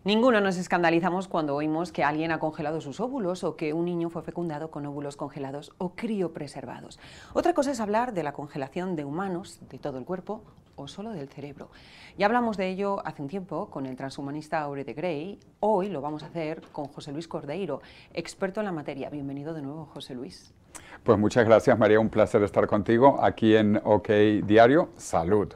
Ninguno nos escandalizamos cuando oímos que alguien ha congelado sus óvulos o que un niño fue fecundado con óvulos congelados o criopreservados. Otra cosa es hablar de la congelación de humanos, de todo el cuerpo o solo del cerebro. Ya hablamos de ello hace un tiempo con el transhumanista Aure de Grey. Hoy lo vamos a hacer con José Luis Cordeiro, experto en la materia. Bienvenido de nuevo, José Luis. Pues muchas gracias, María. Un placer estar contigo aquí en OK Diario. Salud.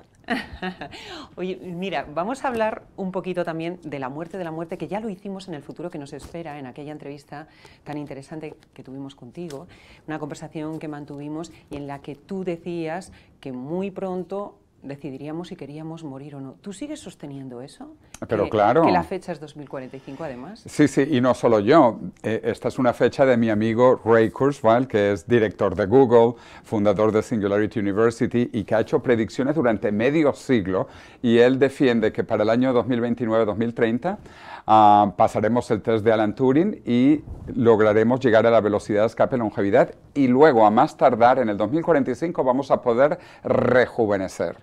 Oye, mira, vamos a hablar un poquito también de la muerte, que ya lo hicimos en El futuro que nos espera, en aquella entrevista tan interesante que tuvimos contigo, una conversación que mantuvimos y en la que tú decías que muy pronto decidiríamos si queríamos morir o no. ¿Tú sigues sosteniendo eso? Pero claro. Que la fecha es 2045, además. Sí, sí, y no solo yo. Esta es una fecha de mi amigo Ray Kurzweil, que es director de Google, fundador de Singularity University y que ha hecho predicciones durante medio siglo. Y él defiende que para el año 2029-2030 pasaremos el test de Alan Turing y lograremos llegar a la velocidad de escape y longevidad. Y luego, a más tardar, en el 2045, vamos a poder rejuvenecer.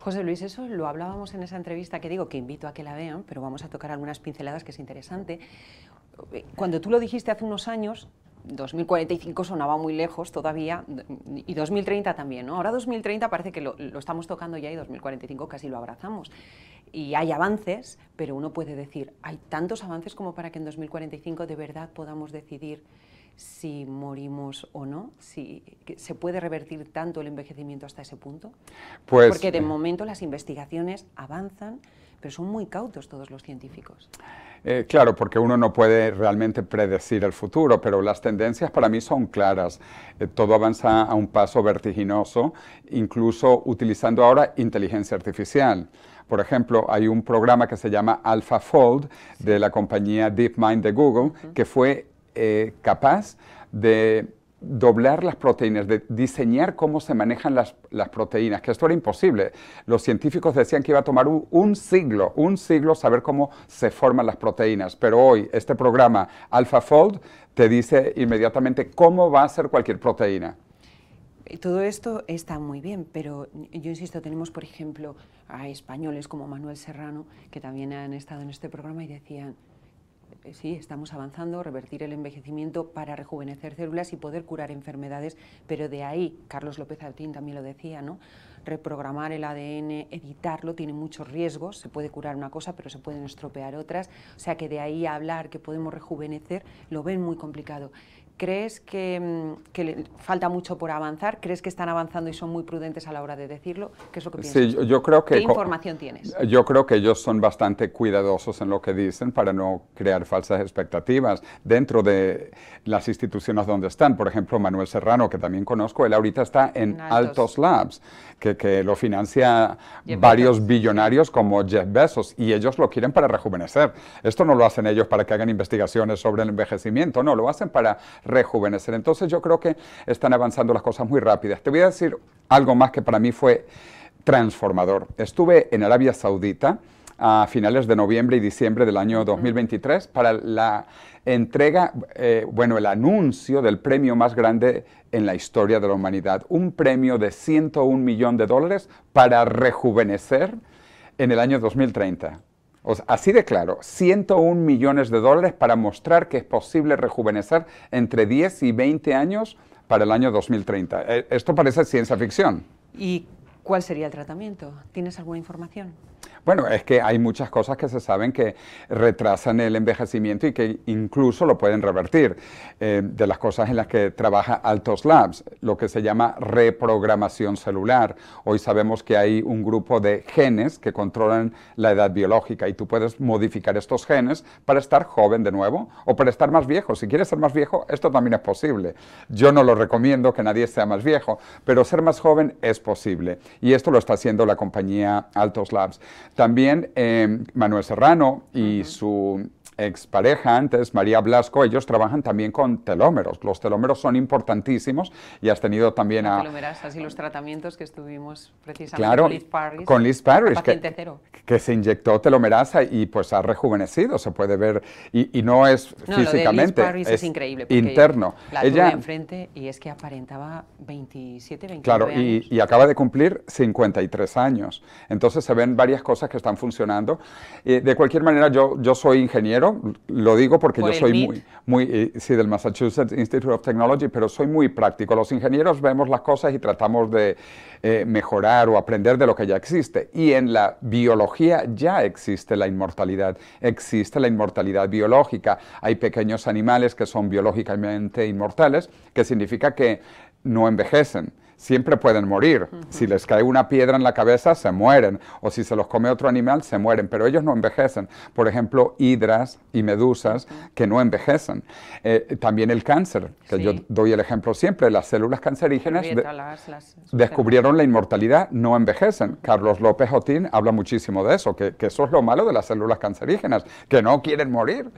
José Luis, eso lo hablábamos en esa entrevista que digo que invito a que la vean, pero vamos a tocar algunas pinceladas que es interesante. Cuando tú lo dijiste hace unos años, 2045 sonaba muy lejos todavía y 2030 también, ¿no? Ahora 2030 parece que lo estamos tocando ya y 2045 casi lo abrazamos. Y hay avances, pero uno puede decir, hay tantos avances como para que en 2045 de verdad podamos decidir si morimos o no, si se puede revertir tanto el envejecimiento hasta ese punto. Pues, porque de momento las investigaciones avanzan, pero son muy cautos todos los científicos. Claro, porque uno no puede realmente predecir el futuro, pero las tendencias para mí son claras. Todo avanza a un paso vertiginoso, incluso utilizando ahora inteligencia artificial. Por ejemplo, hay un programa que se llama AlphaFold de la compañía DeepMind de Google, que fue capaz de doblar las proteínas, de diseñar cómo se manejan las proteínas, que esto era imposible. Los científicos decían que iba a tomar un siglo saber cómo se forman las proteínas, pero hoy este programa AlphaFold te dice inmediatamente cómo va a ser cualquier proteína. Todo esto está muy bien, pero yo insisto, tenemos por ejemplo a españoles como Manuel Serrano, que también han estado en este programa y decían, sí, estamos avanzando, revertir el envejecimiento para rejuvenecer células y poder curar enfermedades, pero de ahí, Carlos López Altín también lo decía, ¿no? Reprogramar el ADN, editarlo, tiene muchos riesgos, se puede curar una cosa, pero se pueden estropear otras, o sea que de ahí a hablar que podemos rejuvenecer, lo ven muy complicado. ¿Crees que le falta mucho por avanzar? ¿Crees que están avanzando y son muy prudentes a la hora de decirlo? ¿Qué es lo que piensas? Sí, yo creo que... ¿Qué información tienes? Yo creo que ellos son bastante cuidadosos en lo que dicen para no crear falsas expectativas dentro de las instituciones donde están. Por ejemplo, Manuel Serrano, que también conozco, él ahorita está en Altos Labs, que lo financia varios billonarios como Jeff Bezos, y ellos lo quieren para rejuvenecer. Esto no lo hacen ellos para que hagan investigaciones sobre el envejecimiento, no, lo hacen para rejuvenecer. Entonces yo creo que están avanzando las cosas muy rápidas. Te voy a decir algo más que para mí fue transformador. Estuve en Arabia Saudita a finales de noviembre y diciembre del año 2023 para la entrega, el anuncio del premio más grande en la historia de la humanidad. Un premio de $101 millones para rejuvenecer en el año 2030. O sea, así de claro, $101 millones para mostrar que es posible rejuvenecer entre 10 y 20 años para el año 2030. Esto parece ciencia ficción. ¿Y cuál sería el tratamiento? ¿Tienes alguna información? Bueno, es que hay muchas cosas que se saben que retrasan el envejecimiento y que incluso lo pueden revertir. De las cosas en las que trabaja Altos Labs, lo que se llama reprogramación celular. Hoy sabemos que hay un grupo de genes que controlan la edad biológica y tú puedes modificar estos genes para estar joven de nuevo o para estar más viejo. Si quieres ser más viejo, esto también es posible. Yo no lo recomiendo que nadie sea más viejo, pero ser más joven es posible. Y esto lo está haciendo la compañía Altos Labs. También Manuel Serrano y su expareja antes, María Blasco, ellos trabajan también con telómeros. Los telómeros son importantísimos y has tenido también a... telomerasas y los tratamientos que estuvimos precisamente claro, con Liz Parrish. Con Liz Parrish, paciente cero. Que se inyectó telomerasa y pues ha rejuvenecido, se puede ver, y no es físicamente, lo de Liz Parrish es increíble. Interno. La tuve enfrente y es que aparentaba 27, 29 claro, años. Y acaba de cumplir 53 años. Entonces se ven varias cosas que están funcionando. De cualquier manera, yo soy ingeniero, lo digo porque yo soy sí, del Massachusetts Institute of Technology, pero soy muy práctico. Los ingenieros vemos las cosas y tratamos de mejorar o aprender de lo que ya existe. Y en la biología ya existe la inmortalidad biológica. Hay pequeños animales que son biológicamente inmortales, que significa que no envejecen. Siempre pueden morir. Si les cae una piedra en la cabeza, se mueren. O si se los come otro animal, se mueren. Pero ellos no envejecen. Por ejemplo, hidras y medusas que no envejecen. También el cáncer, que yo doy el ejemplo siempre. Las células cancerígenas descubrieron la inmortalidad, no envejecen. Carlos López Otín habla muchísimo de eso, que eso es lo malo de las células cancerígenas, que no quieren morir.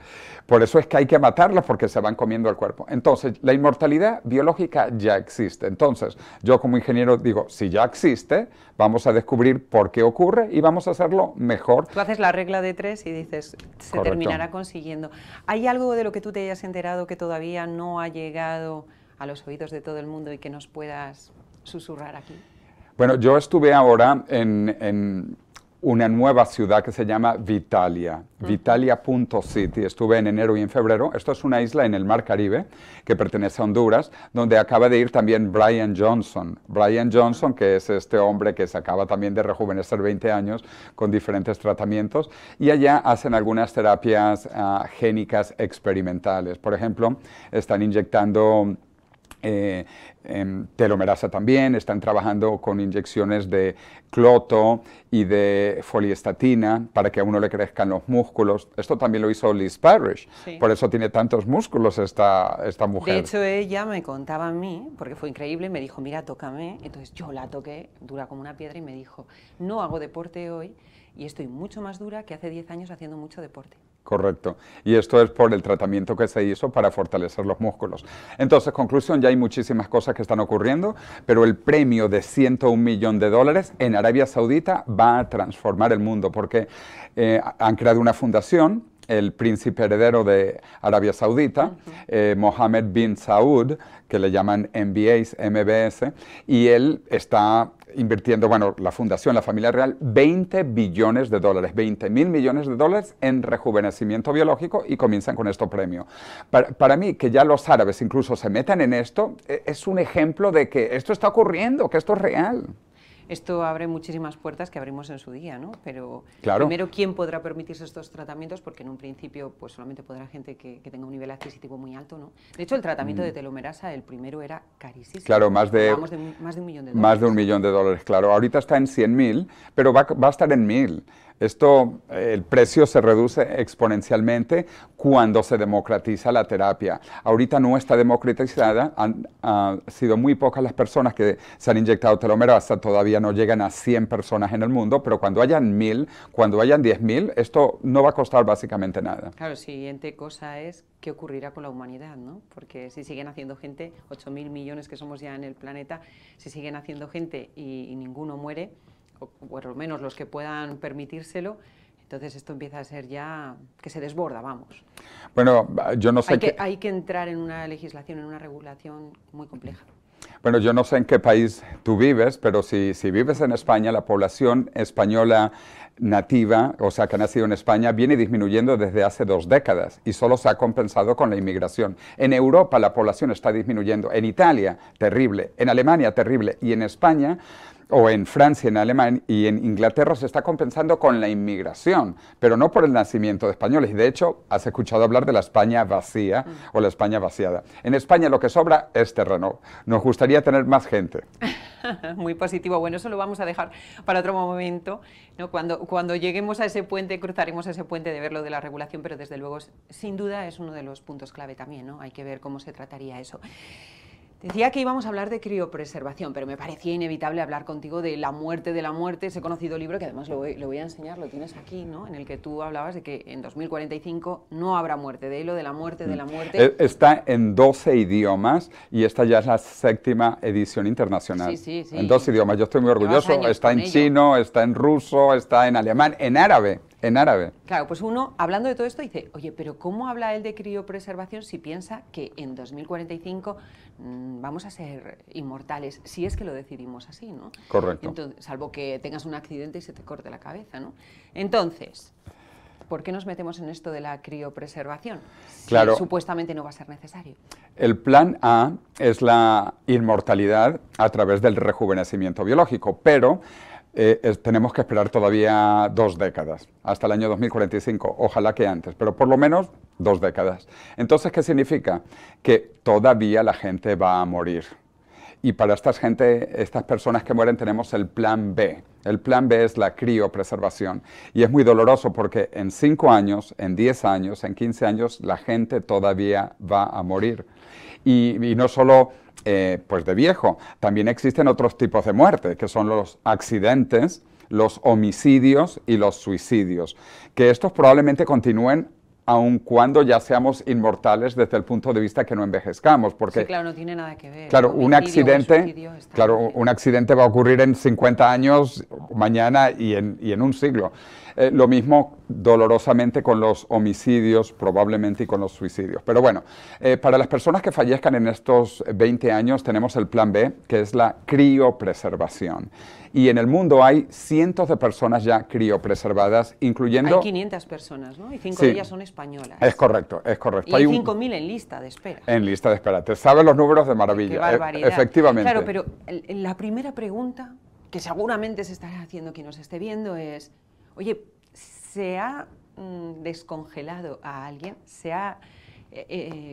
Por eso es que hay que matarlas, porque se van comiendo el cuerpo. Entonces, la inmortalidad biológica ya existe. Entonces, yo como ingeniero digo, si ya existe, vamos a descubrir por qué ocurre y vamos a hacerlo mejor. Tú haces la regla de 3 y dices, se Correcto. terminará consiguiendo. ¿Hay algo de lo que tú te hayas enterado que todavía no ha llegado a los oídos de todo el mundo y que nos puedas susurrar aquí? Bueno, yo estuve ahora en una nueva ciudad que se llama Vitalia, Vitalia.city. Estuve en enero y en febrero. Esto es una isla en el Mar Caribe que pertenece a Honduras, donde acaba de ir también Brian Johnson. Brian Johnson, que es este hombre que se acaba también de rejuvenecer 20 años con diferentes tratamientos, y allá hacen algunas terapias génicas experimentales. Por ejemplo, están inyectando telomerasa también, están trabajando con inyecciones de cloto y de foliestatina para que a uno le crezcan los músculos. Esto también lo hizo Liz Parrish, por eso tiene tantos músculos esta mujer. De hecho, ella me contaba a mí, porque fue increíble, me dijo, mira, tócame. Entonces yo la toqué, dura como una piedra, y me dijo, no hago deporte hoy y estoy mucho más dura que hace 10 años haciendo mucho deporte. Correcto. Y esto es por el tratamiento que se hizo para fortalecer los músculos. Entonces, conclusión, ya hay muchísimas cosas que están ocurriendo, pero el premio de $101 millones en Arabia Saudita va a transformar el mundo, porque han creado una fundación, el príncipe heredero de Arabia Saudita, Mohammed bin Saud, que le llaman MBS, y él está invirtiendo, bueno, la fundación, la familia real, $20 billones, $20.000 millones en rejuvenecimiento biológico, y comienzan con este premio. Para mí, que ya los árabes incluso se metan en esto, es un ejemplo de que esto está ocurriendo, que esto es real. Esto abre muchísimas puertas que abrimos en su día, ¿no? Pero claro. Primero, ¿quién podrá permitirse estos tratamientos? Porque en un principio pues solamente podrá gente que tenga un nivel adquisitivo muy alto, ¿no? De hecho, el tratamiento de telomerasa, el primero, era carísimo. Claro, más de $1 millón. Más de $1 millón, claro. Ahorita está en 100.000, pero va a estar en 1.000. Esto, el precio se reduce exponencialmente cuando se democratiza la terapia. Ahorita no está democratizada, han sido muy pocas las personas que se han inyectado telomerasa, todavía no llegan a 100 personas en el mundo, pero cuando hayan 1.000, cuando hayan 10.000, esto no va a costar básicamente nada. Claro, siguiente cosa es qué ocurrirá con la humanidad, ¿no? Porque si siguen haciendo gente, 8.000 millones que somos ya en el planeta, si siguen haciendo gente y ninguno muere, o por lo menos los que puedan permitírselo, entonces esto empieza a ser ya que se desborda, vamos. Bueno, yo no sé hay que entrar en una legislación, en una regulación muy compleja. Bueno, yo no sé en qué país tú vives, pero si vives en España, la población española nativa, o sea, que ha nacido en España, viene disminuyendo desde hace 2 décadas y solo se ha compensado con la inmigración. En Europa la población está disminuyendo, en Italia, terrible, en Alemania, terrible, y en España, o en Francia, en Alemania y en Inglaterra se está compensando con la inmigración, pero no por el nacimiento de españoles. Y de hecho, has escuchado hablar de la España vacía o la España vaciada. En España lo que sobra es terreno. Nos gustaría tener más gente. Muy positivo. Bueno, eso lo vamos a dejar para otro momento, ¿no? Cuando lleguemos a ese puente, cruzaremos ese puente de ver lo de la regulación, pero desde luego, sin duda, es uno de los puntos clave también, ¿no? Hay que ver cómo se trataría eso. Decía que íbamos a hablar de criopreservación, pero me parecía inevitable hablar contigo de la muerte, ese conocido libro que además lo voy a enseñar, lo tienes aquí, ¿no? En el que tú hablabas de que en 2045 no habrá muerte, de hilo de la muerte, de la muerte. Está en 12 idiomas y esta ya es la 7ª edición internacional. Sí. En 2 idiomas, yo estoy muy orgulloso. Está en chino, está en ruso, está en alemán, en árabe. En árabe. Claro, pues uno, hablando de todo esto, dice, oye, pero ¿cómo habla él de criopreservación si piensa que en 2045 vamos a ser inmortales, si es que lo decidimos así, ¿no? Correcto. Entonces, salvo que tengas un accidente y se te corte la cabeza, ¿no? Entonces, ¿por qué nos metemos en esto de la criopreservación? Si claro, supuestamente no va a ser necesario. El plan A es la inmortalidad a través del rejuvenecimiento biológico, pero tenemos que esperar todavía 2 décadas, hasta el año 2045, ojalá que antes, pero por lo menos 2 décadas. Entonces, ¿qué significa? Que todavía la gente va a morir. Y para estas personas que mueren tenemos el plan B. El plan B es la criopreservación. Y es muy doloroso porque en 5 años, en 10 años, en 15 años, la gente todavía va a morir. Y no solo pues de viejo, también existen otros tipos de muerte, que son los accidentes, los homicidios y los suicidios, que estos probablemente continúen aun cuando ya seamos inmortales desde el punto de vista que no envejezcamos, porque sí, claro, no tiene nada que ver. Claro, un accidente va a ocurrir en 50 años, mañana y en un siglo. Lo mismo dolorosamente con los homicidios, probablemente, y con los suicidios. Pero bueno, para las personas que fallezcan en estos 20 años tenemos el plan B, que es la criopreservación. Y en el mundo hay cientos de personas ya criopreservadas, incluyendo... Hay 500 personas, ¿no? Y 5 de ellas son españolas. Es correcto, es correcto. Y hay 5.000 en lista de espera. En lista de espera. Te sabes los números de maravilla. Qué barbaridad. Efectivamente. Claro, pero la primera pregunta que seguramente se estará haciendo quien nos esté viendo es, oye, ¿se ha descongelado a alguien? ¿Se ha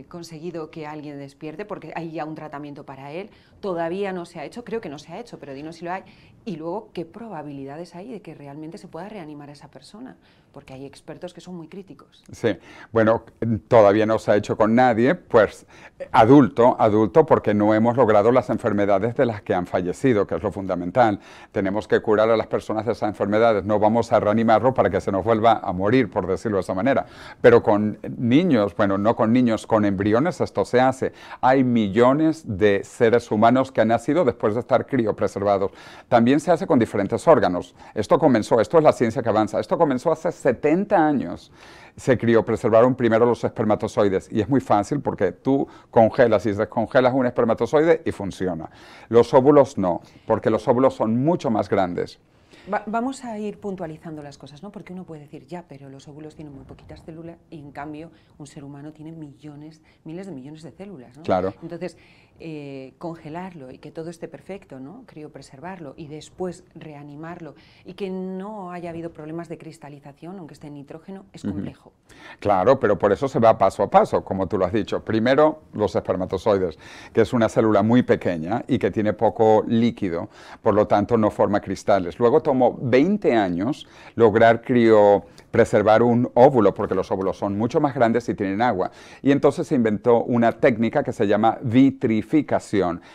conseguido que alguien despierte porque hay ya un tratamiento para él? Todavía no se ha hecho, creo que no se ha hecho, pero dinos si lo hay. Y luego, ¿qué probabilidades hay de que realmente se pueda reanimar a esa persona? Porque hay expertos que son muy críticos. Sí, bueno, todavía no se ha hecho con nadie, pues adulto, porque no hemos logrado las enfermedades de las que han fallecido, que es lo fundamental. Tenemos que curar a las personas de esas enfermedades, no vamos a reanimarlo para que se nos vuelva a morir, por decirlo de esa manera. Pero con niños, bueno, no con niños, con embriones esto se hace. Hay millones de seres humanos que han nacido después de estar criopreservados. También se hace con diferentes órganos. Esto es la ciencia que avanza, esto comenzó hace 70 años. Se criopreservaron primero los espermatozoides y es muy fácil porque tú congelas y descongelas un espermatozoide y funciona. Los óvulos no, porque los óvulos son mucho más grandes. Vamos a ir puntualizando las cosas, ¿no? Porque uno puede decir, ya, pero los óvulos tienen muy poquitas células y en cambio un ser humano tiene miles de millones de células, ¿no? Claro. Entonces, congelarlo y que todo esté perfecto, ¿no? Criopreservarlo y después reanimarlo y que no haya habido problemas de cristalización, aunque esté en nitrógeno, es complejo. Claro, pero por eso se va paso a paso, como tú lo has dicho. Primero, los espermatozoides, que es una célula muy pequeña y que tiene poco líquido, por lo tanto no forma cristales. Luego tomó 20 años lograr criopreservar un óvulo, porque los óvulos son mucho más grandes y tienen agua. Y entonces se inventó una técnica que se llama vitrificación,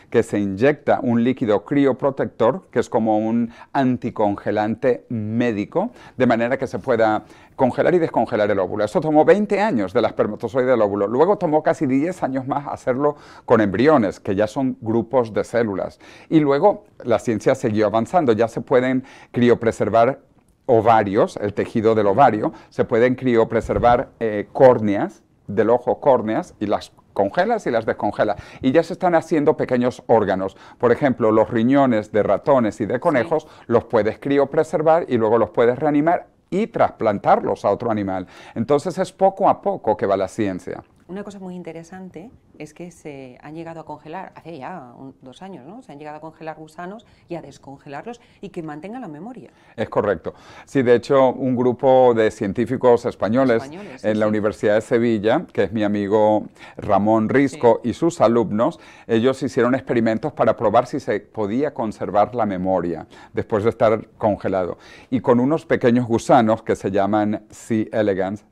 que se inyecta un líquido crioprotector, que es como un anticongelante médico, de manera que se pueda congelar y descongelar el óvulo. Eso tomó 20 años del espermatozoide del óvulo. Luego tomó casi 10 años más hacerlo con embriones, que ya son grupos de células. Y luego la ciencia siguió avanzando. Ya se pueden criopreservar ovarios, el tejido del ovario, se pueden criopreservar córneas, del ojo, córneas, y las congelas y las descongelas. Y ya se están haciendo pequeños órganos. Por ejemplo, los riñones de ratones y de conejos los puedes criopreservar y luego los puedes reanimar y trasplantarlos a otro animal. Entonces es poco a poco que va la ciencia. Una cosa muy interesante es que se han llegado a congelar, hace ya 2 años, ¿no? Se han llegado a congelar gusanos y a descongelarlos y que mantengan la memoria. Es correcto. Sí, de hecho, un grupo de científicos españoles en la Universidad de Sevilla, que es mi amigo Ramón Risco y sus alumnos, ellos hicieron experimentos para probar si se podía conservar la memoria después de estar congelado. Y con unos pequeños gusanos que se llaman C. elegans,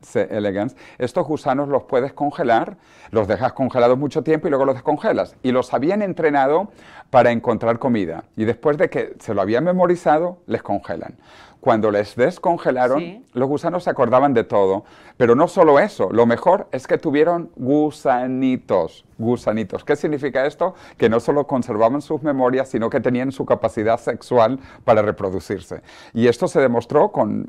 estos gusanos los puedes congelar, los dejas congelados mucho tiempo y luego los descongelas. Y los habían entrenado para encontrar comida. Y después de que se lo habían memorizado, les congelan. Cuando les descongelaron, sí, los gusanos se acordaban de todo. Pero no solo eso, lo mejor es que tuvieron gusanitos. Gusanitos. ¿Qué significa esto? Que no solo conservaban sus memorias, sino que tenían su capacidad sexual para reproducirse. Y esto se demostró con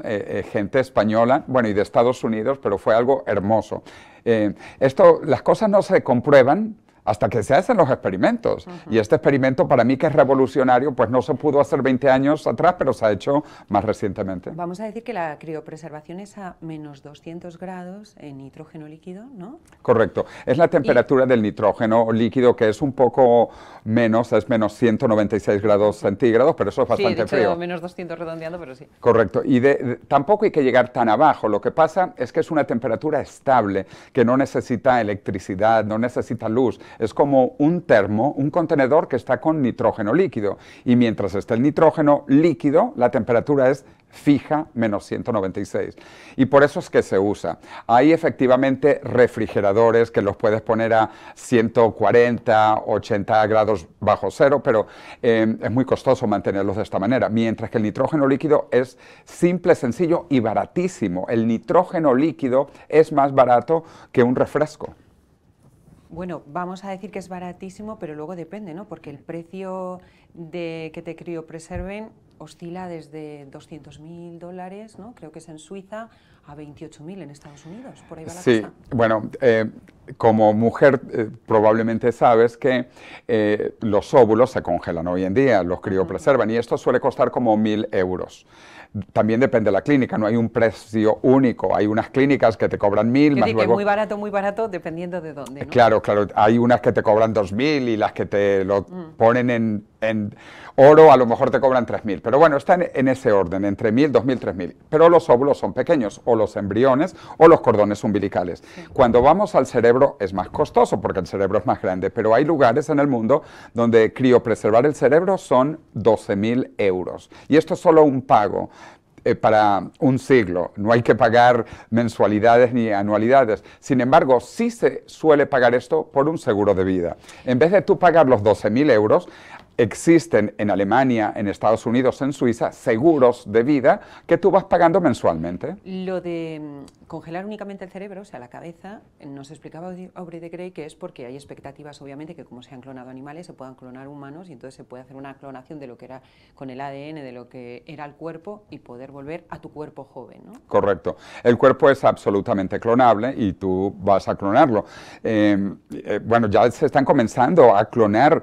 gente española, bueno, y de Estados Unidos, pero fue algo hermoso. Las cosas no se comprueban hasta que se hacen los experimentos. Y este experimento, para mí, que es revolucionario, pues no se pudo hacer 20 años atrás, pero se ha hecho más recientemente. Vamos a decir que la criopreservación es a menos 200 grados en nitrógeno líquido, ¿no? Correcto. Es la temperatura del nitrógeno líquido, que es un poco menos, es menos 196 grados centígrados, pero eso es bastante frío. Menos 200 redondeando, pero sí. Correcto. Y tampoco hay que llegar tan abajo. Lo que pasa es que es una temperatura estable, que no necesita electricidad, no necesita luz. Es como un termo, un contenedor que está con nitrógeno líquido. Y mientras esté el nitrógeno líquido, la temperatura es fija, menos 196. Y por eso es que se usa. Hay efectivamente refrigeradores que los puedes poner a 140, 80 grados bajo cero, pero es muy costoso mantenerlos de esta manera. Mientras que el nitrógeno líquido es simple, sencillo y baratísimo. El nitrógeno líquido es más barato que un refresco. Bueno, vamos a decir que es baratísimo, pero luego depende, ¿no? Porque el precio de que te criopreserven oscila desde $200.000, ¿no? Creo que es en Suiza, a 28.000 en Estados Unidos. Por ahí va la cosa. Sí, bueno, como mujer probablemente sabes que los óvulos se congelan hoy en día, los criopreservan, y esto suele costar como 1.000 euros. También depende de la clínica, no hay un precio único. Hay unas clínicas que te cobran 1.000, más luego... muy barato, dependiendo de dónde, ¿no? Claro, claro. Hay unas que te cobran 2.000 y las que te lo ponen en oro a lo mejor te cobran 3.000. Pero bueno, están en ese orden, entre 1.000, 2.000, 3.000. Pero los óvulos son pequeños, o los embriones, o los cordones umbilicales. Sí. Cuando vamos al cerebro es más costoso, porque el cerebro es más grande, pero hay lugares en el mundo donde criopreservar el cerebro son 12.000 euros. Y esto es solo un pago para un siglo, no hay que pagar mensualidades ni anualidades. Sin embargo, sí se suele pagar esto por un seguro de vida. En vez de tú pagar los 12.000 euros, existen en Alemania, en Estados Unidos, en Suiza, seguros de vida que tú vas pagando mensualmente. Lo de congelar únicamente el cerebro, o sea, la cabeza, nos explicaba Aubrey de Grey que es porque hay expectativas, obviamente, que como se han clonado animales, se puedan clonar humanos y entonces se puede hacer una clonación de lo que era con el ADN, de lo que era el cuerpo y poder volver a tu cuerpo joven, ¿no? Correcto. El cuerpo es absolutamente clonable y tú vas a clonarlo. Bueno, ya se están comenzando a clonar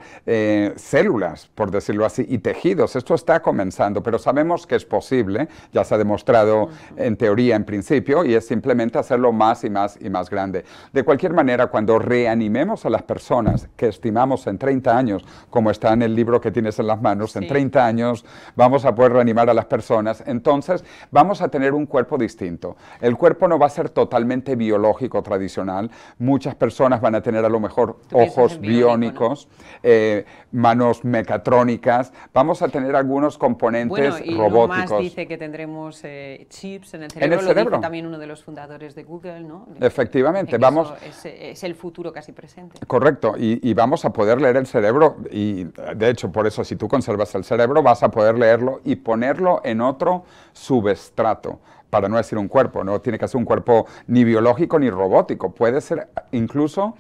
células, por decirlo así, y tejidos. Esto está comenzando, pero sabemos que es posible, ya se ha demostrado en teoría, en principio, y es simplemente hacerlo más y más y más grande. De cualquier manera, cuando reanimemos a las personas que estimamos en 30 años, como está en el libro que tienes en las manos, sí, en 30 años vamos a poder reanimar a las personas, entonces vamos a tener un cuerpo distinto. El cuerpo no va a ser totalmente biológico tradicional. Muchas personas van a tener a lo mejor ojos biónicos, ¿no? Manos mecatrónicas, vamos a tener algunos componentes robóticos. Elon Musk dice que tendremos chips en el cerebro, lo dice también uno de los fundadores de Google, ¿no? Efectivamente, vamos... Es el futuro casi presente. Correcto, y vamos a poder leer el cerebro, y de hecho, por eso, si tú conservas el cerebro, vas a poder leerlo y ponerlo en otro subestrato, para no decir un cuerpo, no tiene que ser un cuerpo ni biológico ni robótico, puede ser incluso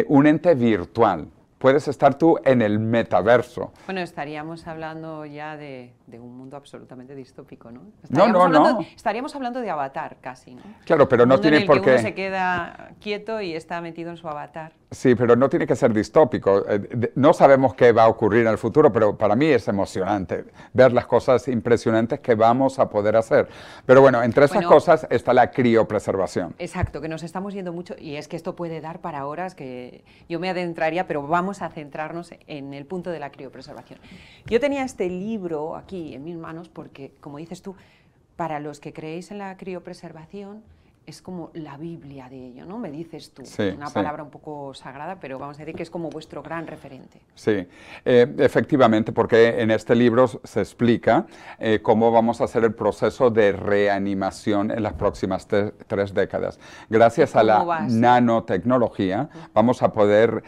un ente virtual. Puedes estar tú en el metaverso. Bueno, estaríamos hablando ya de un mundo absolutamente distópico, ¿no? Estaríamos hablando de Avatar casi, ¿no? Claro, pero no tiene por qué... uno se queda quieto y está metido en su avatar. Sí, pero no tiene que ser distópico. No sabemos qué va a ocurrir en el futuro, pero para mí es emocionante ver las cosas impresionantes que vamos a poder hacer. Pero bueno, entre esas cosas está la criopreservación. Exacto, que nos estamos yendo mucho, y es que esto puede dar para horas, que yo me adentraría, pero vamos a centrarnos en el punto de la criopreservación. Yo tenía este libro aquí en mis manos porque, como dices tú, para los que creéis en la criopreservación, es como la Biblia de ello, ¿no? Me dices tú, Sí, una palabra un poco sagrada, pero vamos a decir que es como vuestro gran referente. Sí, efectivamente, porque en este libro se explica cómo vamos a hacer el proceso de reanimación en las próximas 3 décadas. Gracias a la nanotecnología vamos a poder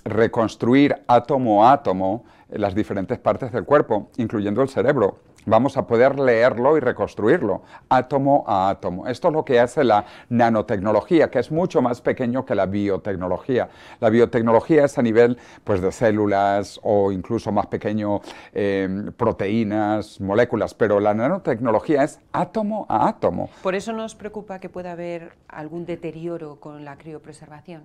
reconstruir átomo a átomo las diferentes partes del cuerpo, incluyendo el cerebro. Vamos a poder leerlo y reconstruirlo, átomo a átomo. Esto es lo que hace la nanotecnología, que es mucho más pequeño que la biotecnología. La biotecnología es a nivel pues, de células o incluso más pequeño, proteínas, moléculas, pero la nanotecnología es átomo a átomo. ¿Por eso nos preocupa que pueda haber algún deterioro con la criopreservación?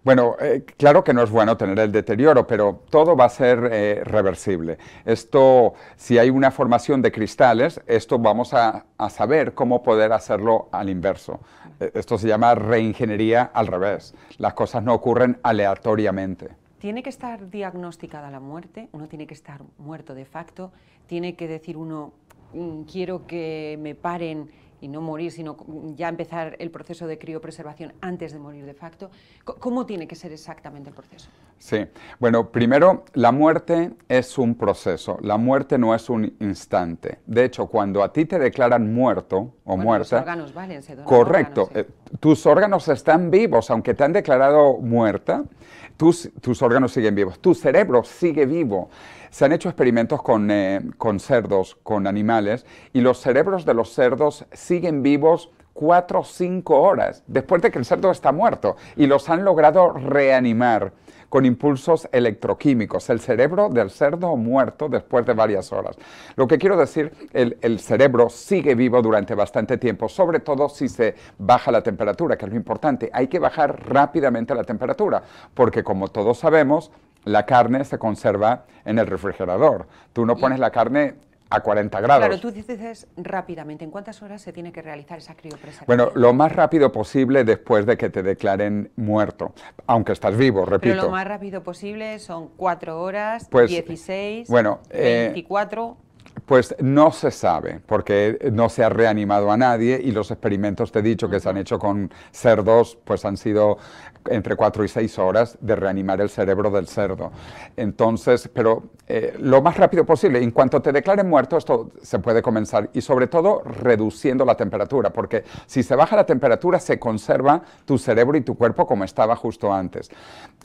Bueno, claro que no es bueno tener el deterioro, pero todo va a ser reversible. Esto, si hay una formación de cristales, esto vamos a saber cómo poder hacerlo al inverso. Esto se llama reingeniería al revés. Las cosas no ocurren aleatoriamente. ¿Tiene que estar diagnosticada la muerte? ¿Uno tiene que estar muerto de facto? ¿Tiene que decir uno, quiero que me paren y no morir, sino ya empezar el proceso de criopreservación antes de morir de facto? ¿Cómo tiene que ser exactamente el proceso? Sí, bueno, primero, la muerte es un proceso, la muerte no es un instante. De hecho, cuando a ti te declaran muerto o muerta... Los órganos valen, se donan correcto, órganos, tus órganos están vivos, aunque te han declarado muerta, tus órganos siguen vivos, tu cerebro sigue vivo. Se han hecho experimentos con cerdos, con animales, y los cerebros de los cerdos siguen vivos 4 o 5 horas después de que el cerdo está muerto, y los han logrado reanimar con impulsos electroquímicos, el cerebro del cerdo muerto después de varias horas. Lo que quiero decir, el cerebro sigue vivo durante bastante tiempo, sobre todo si se baja la temperatura, que es lo importante. Hay que bajar rápidamente la temperatura, porque como todos sabemos, la carne se conserva en el refrigerador. Tú no pones la carne a 40 grados. Claro, tú dices rápidamente, ¿en cuántas horas se tiene que realizar esa criopreservación? Bueno, lo más rápido posible después de que te declaren muerto, aunque estás vivo, repito. Pero lo más rápido posible son 4 horas, pues, 16, bueno, 24... Pues no se sabe, porque no se ha reanimado a nadie y los experimentos, te he dicho, que se han hecho con cerdos, pues han sido entre 4 y 6 horas de reanimar el cerebro del cerdo. Entonces, pero lo más rápido posible, en cuanto te declaren muerto, esto se puede comenzar, y sobre todo reduciendo la temperatura, porque si se baja la temperatura se conserva tu cerebro y tu cuerpo como estaba justo antes.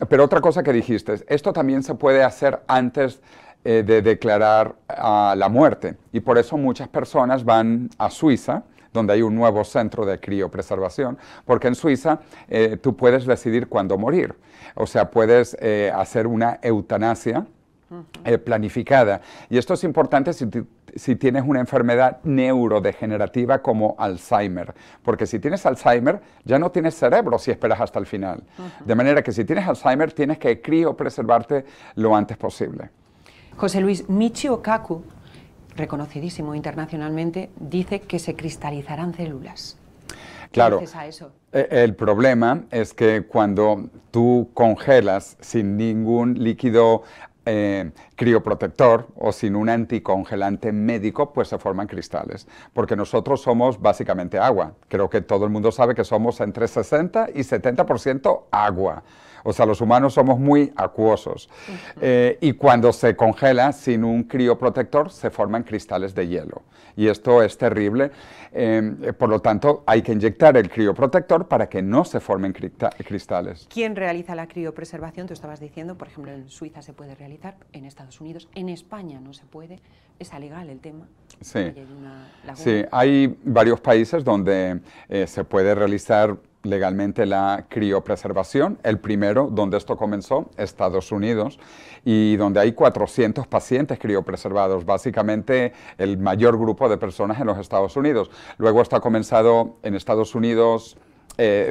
Pero otra cosa que dijiste, esto también se puede hacer antes de declarar la muerte, y por eso muchas personas van a Suiza, donde hay un nuevo centro de criopreservación, porque en Suiza tú puedes decidir cuándo morir, o sea, puedes hacer una eutanasia planificada, y esto es importante si tienes una enfermedad neurodegenerativa como Alzheimer, porque si tienes Alzheimer ya no tienes cerebro si esperas hasta el final, de manera que si tienes Alzheimer tienes que criopreservarte lo antes posible. José Luis, Michio Kaku, reconocidísimo internacionalmente, dice que se cristalizarán células. Claro, ¿Qué dices a eso? El problema es que cuando tú congelas sin ningún líquido crioprotector o sin un anticongelante médico, pues se forman cristales, porque nosotros somos básicamente agua. Creo que todo el mundo sabe que somos entre 60 y 70% agua. O sea, los humanos somos muy acuosos. Y cuando se congela sin un crioprotector, se forman cristales de hielo. Y esto es terrible. Por lo tanto, hay que inyectar el crioprotector para que no se formen cristales. ¿Quién realiza la criopreservación? Tú estabas diciendo, por ejemplo, en Suiza se puede realizar, en Estados Unidos, en España no se puede. ¿Es legal el tema? Sí, sí, hay varios países donde se puede realizar legalmente la criopreservación. El primero, donde esto comenzó, Estados Unidos, y donde hay 400 pacientes criopreservados, básicamente el mayor grupo de personas en los Estados Unidos. Luego esto ha comenzado en Estados Unidos,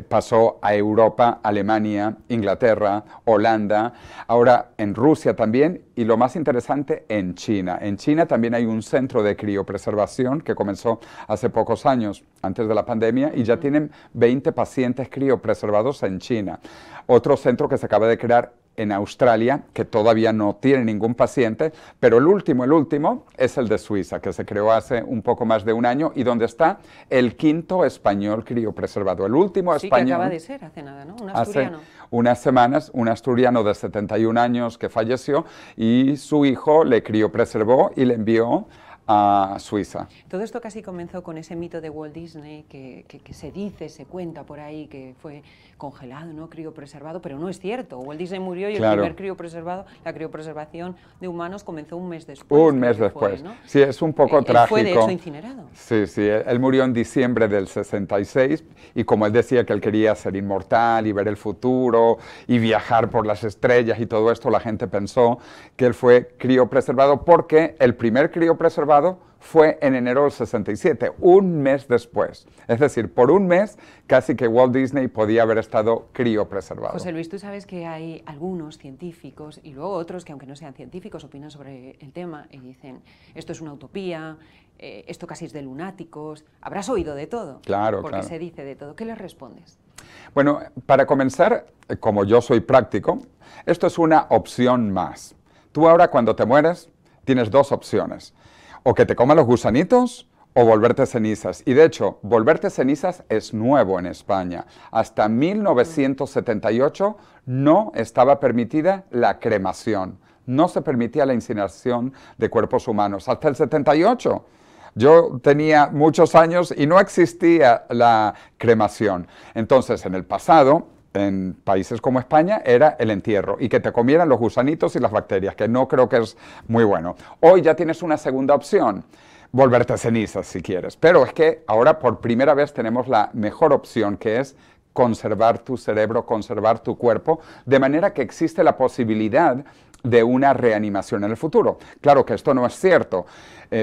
pasó a Europa, Alemania, Inglaterra, Holanda, ahora en Rusia también, y lo más interesante, en China. En China también hay un centro de criopreservación que comenzó hace pocos años, antes de la pandemia, y ya tienen 20 pacientes criopreservados en China. Otro centro que se acaba de crear en Australia, que todavía no tiene ningún paciente, pero el último es el de Suiza, que se creó hace un poco más de un año y donde está el 5º español criopreservado. El último español. Que acaba de ser hace nada, ¿no? Un asturiano. Hace unas semanas, un asturiano de 71 años que falleció y su hijo le criopreservó y le envió a Suiza. Todo esto casi comenzó con ese mito de Walt Disney que se dice, se cuenta por ahí que fue congelado, ¿no? Criopreservado, pero no es cierto. Walt Disney murió y el primer criopreservado, la criopreservación de humanos comenzó un mes después. Un mes después. ¿No? Sí, es un poco trágico. Fue de hecho incinerado. Sí, sí, él murió en diciembre del 66 y como él decía que él quería ser inmortal y ver el futuro y viajar por las estrellas y todo esto, la gente pensó que él fue criopreservado porque el primer criopreservado fue en enero del 67, un mes después. Es decir, por un mes casi que Walt Disney podía haber estado criopreservado. José Luis, tú sabes que hay algunos científicos y luego otros que aunque no sean científicos opinan sobre el tema y dicen esto es una utopía, esto casi es de lunáticos. Habrás oído de todo, claro, porque se dice de todo. ¿Qué les respondes? Bueno, para comenzar, como yo soy práctico, esto es una opción más. Tú ahora cuando te mueres tienes dos opciones. O que te coman los gusanitos o volverte cenizas. Y de hecho, volverte cenizas es nuevo en España. Hasta 1978 no estaba permitida la cremación. No se permitía la incineración de cuerpos humanos. Hasta el 78. Yo tenía muchos años y no existía la cremación. Entonces, en el pasado, en países como España, era el entierro y que te comieran los gusanitos y las bacterias, que no creo que es muy bueno. Hoy ya tienes una segunda opción, volverte cenizas si quieres, pero es que ahora por primera vez tenemos la mejor opción, que es conservar tu cerebro, conservar tu cuerpo, de manera que existe la posibilidad de una reanimación en el futuro. Claro que esto no es cierto.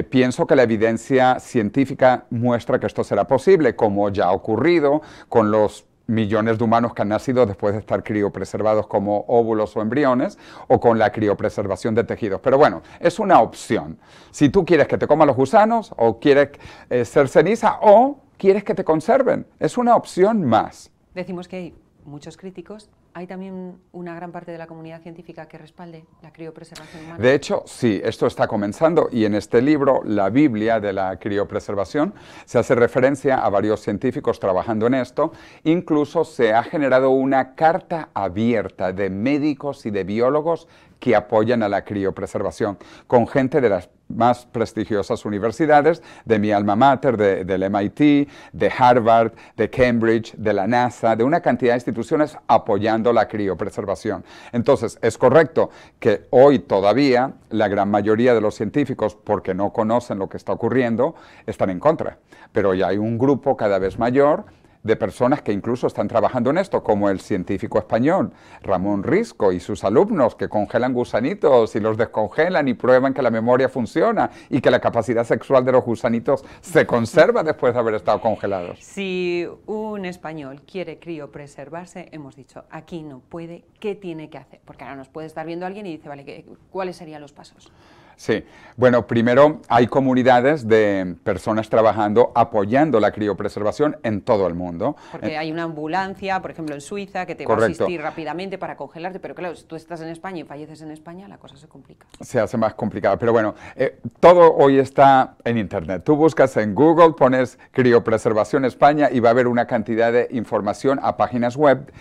Pienso que la evidencia científica muestra que esto será posible, como ya ha ocurrido con los millones de humanos que han nacido después de estar criopreservados como óvulos o embriones, o con la criopreservación de tejidos. Pero bueno, es una opción. Si tú quieres que te coman los gusanos, o quieres ser ceniza, o quieres que te conserven, es una opción más. Decimos que hay muchos críticos. ¿Hay también una gran parte de la comunidad científica que respalde la criopreservación humana? De hecho, sí, esto está comenzando y en este libro, La Biblia de la criopreservación, se hace referencia a varios científicos trabajando en esto. Incluso se ha generado una carta abierta de médicos y de biólogos que apoyan a la criopreservación, con gente de las más prestigiosas universidades, de mi alma mater, del MIT, de Harvard, de Cambridge, de la NASA, de una cantidad de instituciones apoyando la criopreservación. Entonces, es correcto que hoy todavía la gran mayoría de los científicos, porque no conocen lo que está ocurriendo, están en contra. Pero ya hay un grupo cada vez mayor de personas que incluso están trabajando en esto, como el científico español Ramón Risco y sus alumnos, que congelan gusanitos y los descongelan y prueban que la memoria funciona y que la capacidad sexual de los gusanitos se conserva después de haber estado congelados. Si un español quiere criopreservarse, hemos dicho, aquí no puede, ¿qué tiene que hacer? Porque ahora nos puede estar viendo alguien y dice, vale, ¿cuáles serían los pasos? Sí, bueno, primero hay comunidades de personas trabajando, apoyando la criopreservación en todo el mundo. Porque hay una ambulancia, por ejemplo, en Suiza, que te va a asistir rápidamente para congelarte, pero claro, si tú estás en España y falleces en España, la cosa se complica. Se hace más complicado, pero bueno, todo hoy está en Internet. Tú buscas en Google, pones criopreservación España y va a haber una cantidad de información a páginas web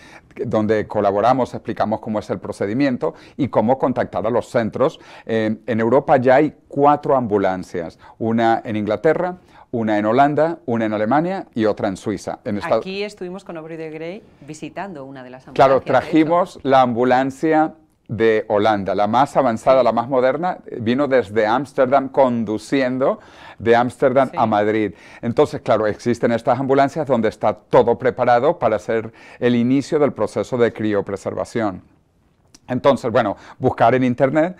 donde colaboramos, explicamos cómo es el procedimiento y cómo contactar a los centros. En Europa ya hay 4 ambulancias, una en Inglaterra, una en Holanda, una en Alemania y otra en Suiza. Aquí estuvimos con Aubrey de Grey visitando una de las ambulancias. Claro, trajimos la ambulancia de Holanda, la más avanzada, la más moderna, vino desde Ámsterdam conduciendo de Ámsterdam a Madrid. Entonces, claro, existen estas ambulancias donde está todo preparado para hacer el inicio del proceso de criopreservación. Entonces, bueno, buscar en Internet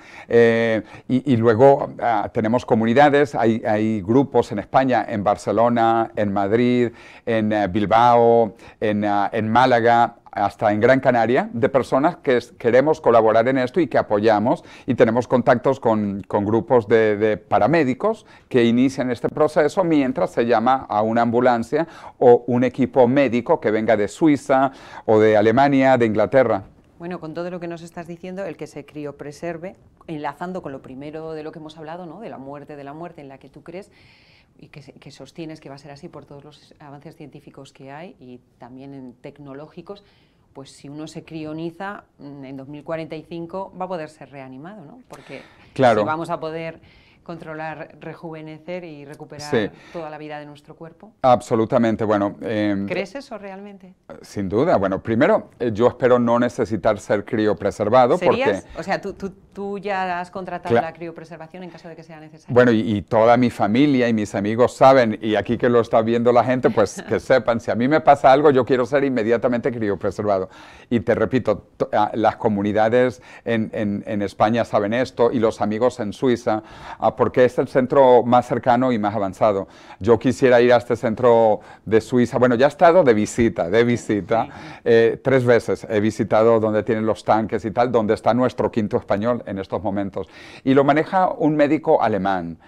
y luego tenemos comunidades, hay grupos en España, en Barcelona, en Madrid, en Bilbao, en Málaga, hasta en Gran Canaria, de personas que queremos colaborar en esto y que apoyamos, y tenemos contactos con grupos de paramédicos que inician este proceso mientras se llama a una ambulancia o un equipo médico que venga de Suiza o de Alemania, de Inglaterra. Bueno, con todo lo que nos estás diciendo, el que se criopreserve, enlazando con lo primero de lo que hemos hablado, ¿no? De la muerte, en la que tú crees y que sostienes que va a ser así por todos los avances científicos que hay y también en tecnológicos, pues si uno se crioniza, en 2045 va a poder ser reanimado, ¿no? Porque claro, si vamos a poder controlar, rejuvenecer y recuperar sí, toda la vida de nuestro cuerpo. Absolutamente, bueno... ¿Crees eso realmente? Sin duda, bueno, primero yo espero no necesitar ser criopreservado porque... O sea, tú ya has contratado la criopreservación en caso de que sea necesario. Bueno, y toda mi familia y mis amigos saben, y aquí que lo está viendo la gente, pues que sepan, si a mí me pasa algo, yo quiero ser inmediatamente criopreservado. Y te repito, las comunidades en España saben esto, y los amigos en Suiza, porque es el centro más cercano y más avanzado. Yo quisiera ir a este centro de Suiza, bueno, ya he estado de visita, 3 veces he visitado donde tienen los tanques y tal, donde está nuestro quinto español en estos momentos. Y lo maneja un médico alemán,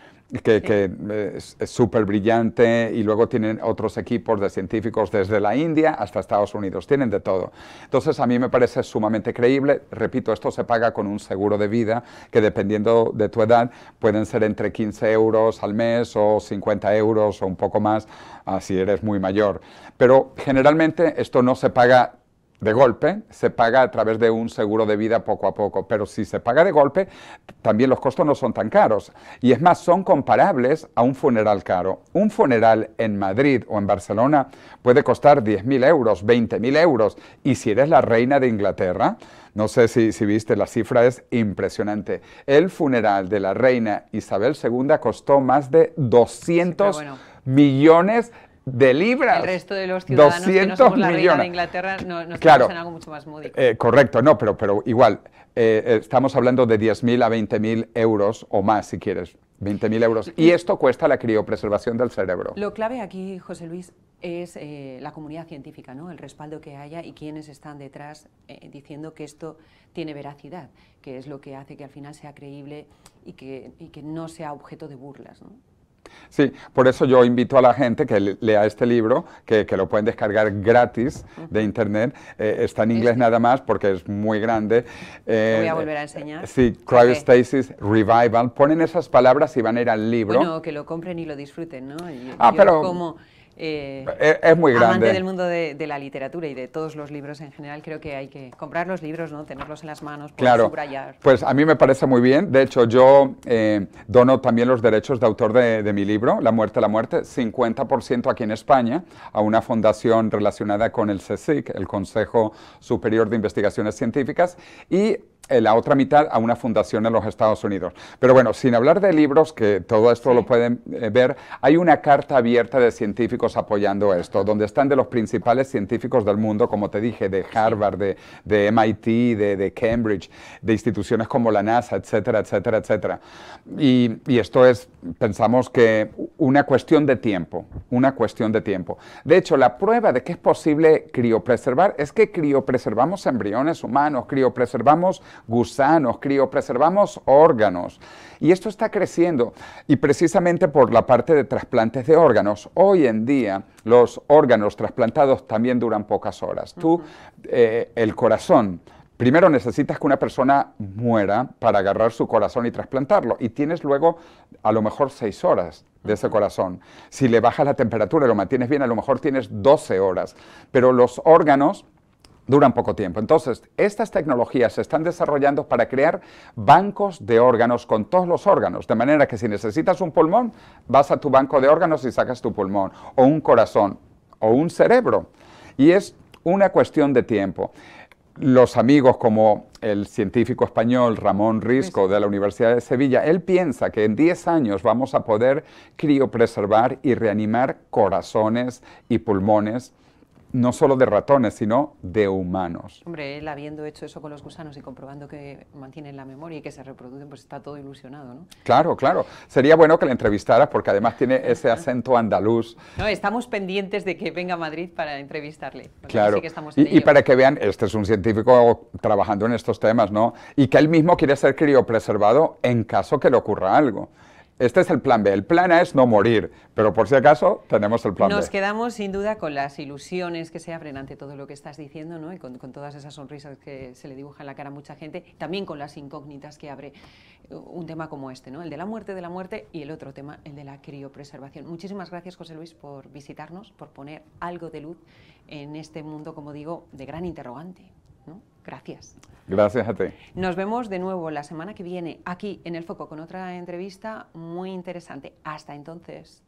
que es súper brillante, y luego tienen otros equipos de científicos desde la India hasta Estados Unidos, tienen de todo. Entonces a mí me parece sumamente creíble, repito, esto se paga con un seguro de vida que dependiendo de tu edad pueden ser entre 15 euros al mes o 50 euros o un poco más si eres muy mayor. Pero generalmente esto no se paga de golpe, se paga a través de un seguro de vida poco a poco, pero si se paga de golpe, también los costos no son tan caros. Y es más, son comparables a un funeral caro. Un funeral en Madrid o en Barcelona puede costar 10.000 euros, 20.000 euros. Y si eres la reina de Inglaterra, no sé si viste, la cifra es impresionante. El funeral de la reina Isabel II costó más de 200 millones de libras. El resto de los ciudadanos que no somos la reina de Inglaterra no estamos en algo mucho más módico. Correcto, no, pero igual, estamos hablando de 10.000 a 20.000 euros o más, si quieres, 20.000 euros. Y esto cuesta la criopreservación del cerebro. Lo clave aquí, José Luis, es la comunidad científica, ¿no? El respaldo que haya y quienes están detrás diciendo que esto tiene veracidad, que es lo que hace que al final sea creíble y que no sea objeto de burlas, ¿no? Sí, por eso yo invito a la gente que lea este libro, que lo pueden descargar gratis de internet, está en inglés nada más porque es muy grande. Lo voy a volver a enseñar. Sí, Cryostasis Revival, ponen esas palabras y van a ir al libro. Bueno, que lo compren y lo disfruten, ¿no? Pero como es muy grande. Amante del mundo de la literatura y de todos los libros en general, creo que hay que comprar los libros, ¿no? Tenerlos en las manos, poder subrayar. Pues a mí me parece muy bien. De hecho, yo dono también los derechos de autor de mi libro, La muerte, 50% aquí en España, a una fundación relacionada con el CSIC, el Consejo Superior de Investigaciones Científicas, y la otra mitad a una fundación en los Estados Unidos. Pero bueno, sin hablar de libros, que todo esto lo pueden ver, hay una carta abierta de científicos apoyando esto, donde están de los principales científicos del mundo, como te dije, de Harvard, de MIT, de Cambridge, de instituciones como la NASA, etcétera, etcétera, etcétera. Y esto es, pensamos que una cuestión de tiempo, De hecho, la prueba de que es posible criopreservar es que criopreservamos embriones humanos, criopreservamos gusanos, criopreservamos órganos. Y esto está creciendo. Y precisamente por la parte de trasplantes de órganos, hoy en día los órganos trasplantados también duran pocas horas. El corazón, primero necesitas que una persona muera para agarrar su corazón y trasplantarlo. Y tienes luego a lo mejor 6 horas de ese corazón. Si le bajas la temperatura y lo mantienes bien, a lo mejor tienes 12 horas. Pero los órganos duran poco tiempo. Entonces, estas tecnologías se están desarrollando para crear bancos de órganos con todos los órganos, de manera que si necesitas un pulmón, vas a tu banco de órganos y sacas tu pulmón, o un corazón, o un cerebro. Y es una cuestión de tiempo. Los amigos como el científico español Ramón Risco de la Universidad de Sevilla, él piensa que en 10 años vamos a poder criopreservar y reanimar corazones y pulmones, no solo de ratones, sino de humanos. Hombre, él habiendo hecho eso con los gusanos y comprobando que mantienen la memoria y que se reproducen, pues está todo ilusionado, ¿no? Claro, claro. Sería bueno que le entrevistaras porque además tiene ese acento andaluz. No, estamos pendientes de que venga a Madrid para entrevistarle. Claro, sí que estamos en y para que vean, este es un científico trabajando en estos temas, ¿no? Y que él mismo quiere ser criopreservado en caso que le ocurra algo. Este es el plan B. El plan A es no morir, pero por si acaso tenemos el plan B. Nos quedamos sin duda con las ilusiones que se abren ante todo lo que estás diciendo, ¿no? Y con todas esas sonrisas que se le dibuja en la cara a mucha gente, también con las incógnitas que abre un tema como este, ¿no? El de la muerte y el otro tema, el de la criopreservación. Muchísimas gracias, José Luis, por visitarnos, por poner algo de luz en este mundo, como digo, de gran interrogante, ¿no? Gracias. Gracias a ti. Nos vemos de nuevo la semana que viene aquí en El Foco con otra entrevista muy interesante. Hasta entonces.